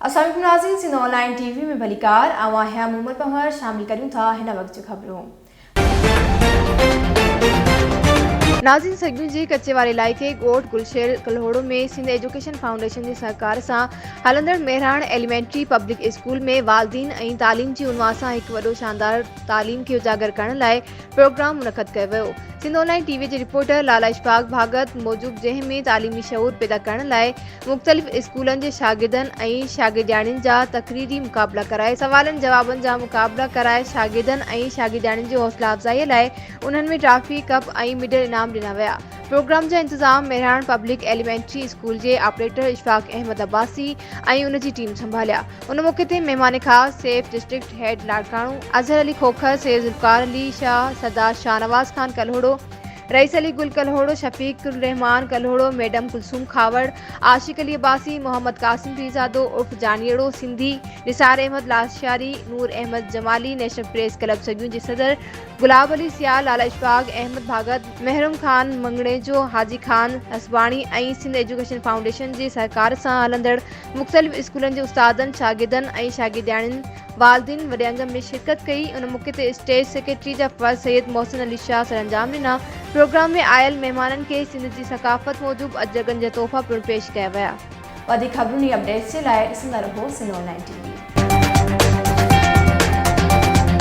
अस्सलाम नाज़रीन, Sindh online TV में भलीकार आवा है मोहम्मद पहर शामिल करूं था हिन वक्त जो खबरों। नाज़रीन, सगुन जी कच्चे वाले इलाइक़े गोट गुलशेर कल्होड़ो में सिंध एजुकेशन फाउंडेशन के सहकार से हलंदड़ मेहरान एलिमेंट्री पब्लिक स्कूल में वालदीन और तालीम की उनवान से एक वडो शानदार तालीम के उजागर करने लाइ प्रोग्राम मुनक़द किया वियो। सिंध ऑनलाइन टीवी के रिपोर्टर लाला इशफाक भागत मौजूद जंहिं तालीमी शऊर पैदा करने लाइ मुख्तलिफ स्कूलन के शागिर्दन और शागिर्दियाणिन जा तकरीरी मुकाबला कराए सवालन जवाबन जा मुकाबला कराए शागिर्दन और शागिर्दियाणिन जो हौसला अफ़जाई लाइ उन्हनि में ट्रॉफी कप और मिडल इनाम दिना विया। प्रोग्राम जा इंतजाम मेहरान पब्लिक एलिमेंट्री स्कूल के ऑपरेटर इशफाक अहमद अब्बासी और उन की टीम संभालिया। उन मौके ते मेहमान खास सेफ डिस्ट्रिक्ट हेड लाड़काणू अजहर अली खोखर, सैयद जुल्फकार अली शाह, सरदार शाहनवाज खान कल्होड़ो, रईस अली गुल कल्होड़ो, शफीकुर रहमान कल्होड़ो, मैडम कुलसूम खावड़, आशिक अली अब्बासी, मोहम्मद कासिम पीरजादो उर्फ Janiyaro Sindhi, Nisar Ahmed Lashari, Noor Ahmed Jamali, national press club Sagun जी सदर गुलाब अली सियाल, लाला इशफाक अहमद भागत, महरूम खान मंगणेजो, हाजी खान हसबाणी और सिंध एजुकेशन फाउंडेशन के सहकार से हलंदड़ मुख्तलिफ स्कूलन के उस्तादन शागिर्दन और शागिर्दियाणिन वालदीन वडे अंगम में शिरकत कई। उन मौके ते स्टेज सेक्रेटरी जा फर्ज सैयद मोहसिन अली शाह सरंजाम ॾिना। प्रोग्राम में आयल मेहमानन के सिंध की सकाफत मूजिब अजरगन जा तोहफा पिण पेश किया विया। वधीक खबरुनि अपडेट्स के लिए ॾिसंदा रहो सिंध ऑनलाइन टीवी।